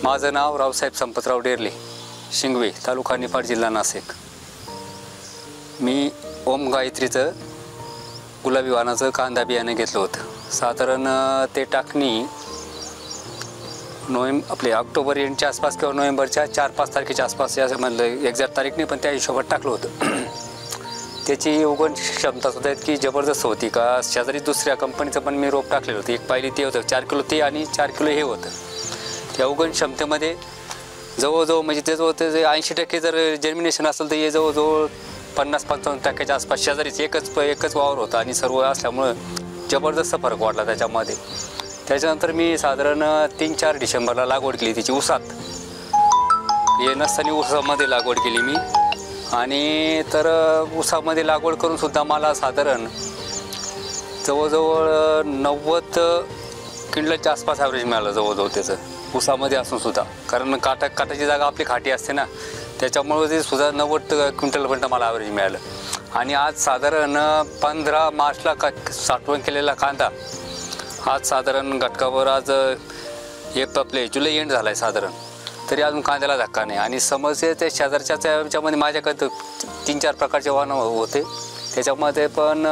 माझं नाव रावसाहेब संपतराव डेरले, शिंगवे, तालुका निफाड, जिल्हा नाशिक। मी ओम गायत्रीचं गुलाबी वाणाचं कांदा बियाणं घेतलं होतं। साधारण ते टाकणी आपले ऑक्टोबर एंडच्या आसपास किंवा नोव्हेंबरच्या 4-5 तारखेच्या आसपास, या म्हणलं एक्झॅक्ट तारीख नाही पण त्या हिशोबात टाकलं होतं। त्याची उगवण क्षमतासुद्धा इतकी जबरदस्त होती का शेजारी दुसऱ्या कंपनीचं पण मी रोप टाकलेलं होतं। एक पायली ते होतं 4 किलो ते आणि 4 किलो हे होतं। त्या उगवण क्षमतेमध्ये जवळजवळ म्हणजे त्याचं ते 80% जर जर्मिनेशन असेल तर हे जवळजवळ 50-55% आसपास शेजारीच एकच वावर होता आणि सर्व असल्यामुळं जबरदस्त फरक वाटला त्याच्यामध्ये। त्याच्यानंतर मी साधारण 3-4 डिसेंबरला लागवड केली त्याची ऊसात। हे नसताना ऊसामध्ये लागवड केली मी, आणि तर ऊसामध्ये लागवड करून सुद्धा मला साधारण जवळजवळ 90 क्विंटलच्या आसपास ॲव्हरेज मिळालं जवळजवळ त्याचं ऊसामध्ये असून सुद्धा। कारण काटाची जागा आपली खाटी असते ना, त्याच्यामुळे ते सुद्धा 90 क्विंटलपर्यंत मला ॲव्हरेज मिळालं। आणि आज साधारण 15 मार्चला साठवण केलेला कांदा आज साधारण घटकावर आज आपले जुलै एंड झाला आहे साधारण, तरी अजून कांद्याला धक्का नाही। आणि समस्या ते शेजारच्या याच्यामध्ये माझ्याकडे 3-4 प्रकारचे वाहनं होते त्याच्यामध्ये, पण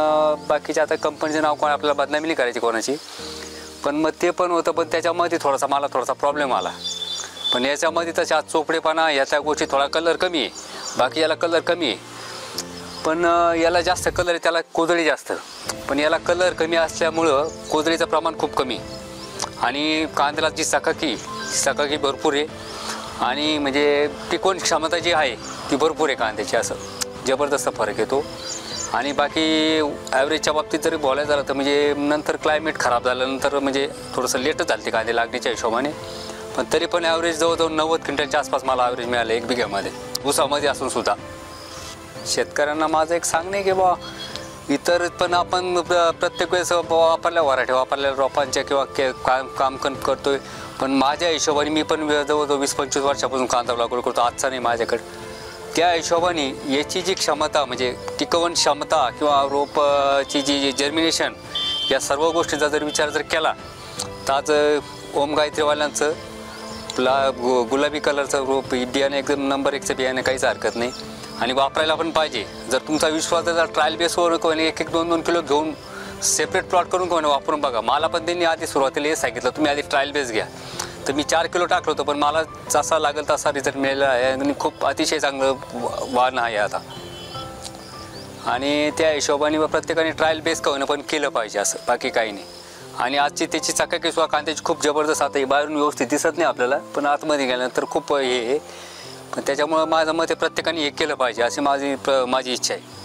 बाकीचे आता कंपनीचं नाव कोण आपल्याला बदनामी नाही करायची कोणाची, पण मग ते पण होतं। पण त्याच्यामध्ये मला थोडासा प्रॉब्लेम आला। पण याच्यामध्ये तसे आज चोपडेपणा या त्या गोष्टी थोडा कलर कमी आहे, बाकी याला कलर कमी आहे, पण याला जास्त कलर आहे, त्याला कोदळी जास्त, पण याला कलर कमी असल्यामुळं कोदळीचं प्रमाण खूप कमी आणि कांद्याला जी चकाकी भरपूर आहे आणि म्हणजे टिकवण क्षमता जी आहे ती भरपूर आहे कांद्याची, असं जबरदस्त फरक येतो। आणि बाकी ॲव्हरेजच्या बाबतीत जरी बोलायचं झालं तर म्हणजे नंतर क्लायमेट खराब झाल्यानंतर म्हणजे थोडंसं लेटच झालं ते कांदे लागण्याच्या हिशोबाने, पण तरी पण ॲव्हरेज जवळजवळ 90 क्विंटलच्या आसपास मला ॲव्हरेज मिळालं 1 बिघ्यामध्ये ऊसामध्ये असून सुद्धा। शेतकऱ्यांना माझं एक सांगणं आहे की बा इतर पण आपण प्रत्येक वेळेस वापरल्या व्हरायटी वापरलेल्या रोपांच्या किंवा काम करतोय, पण माझ्या हिशोबाने मी पण जवळजवळ 20-25 वर्षापासून कांदा लागवड करतो, आजचा नाही माझ्याकडे। त्या हिशोबाने याची जी क्षमता म्हणजे टिकवण क्षमता किंवा रोपाची जी जर्मिनेशन या सर्व गोष्टींचा जर विचार केला तर आज ओम गायत्रीवाल्यांचं गुलाबी कलरचं रोप बियाणं एकदम नंबर 1चं बियाणं, काहीच हरकत नाही आणि वापरायला पण पाहिजे। जर तुमचा विश्वास जर ट्रायल बेसवर कोणी 1-2 किलो घेऊन सेपरेट प्लॉट करून कोणी वापरून बघा। मला पण त्यांनी आधी सुरुवातीला हे सांगितलं तुम्ही आधी ट्रायल बेस घ्या, तर मी 4 किलो टाकलं होतं, पण मला जसा लागेल तसा रिझल्ट मिळाला आहे आणि खूप अतिशय चांगलं वाण आहे आता। आणि त्या हिशोबाने प्रत्येकाने ट्रायल बेस करणं पण केलं पाहिजे, असं बाकी काही नाही। आणि आजची त्याची चकाकी सुद्धा कांद्याची खूप जबरदस्त, आता बाहेरून व्यवस्थित दिसत नाही आपल्याला, पण आतमध्ये गेल्यानंतर खूप हे आहे, पण त्याच्यामुळं माझं मत प्रत्येकाने हे केलं पाहिजे अशी माझी इच्छा आहे।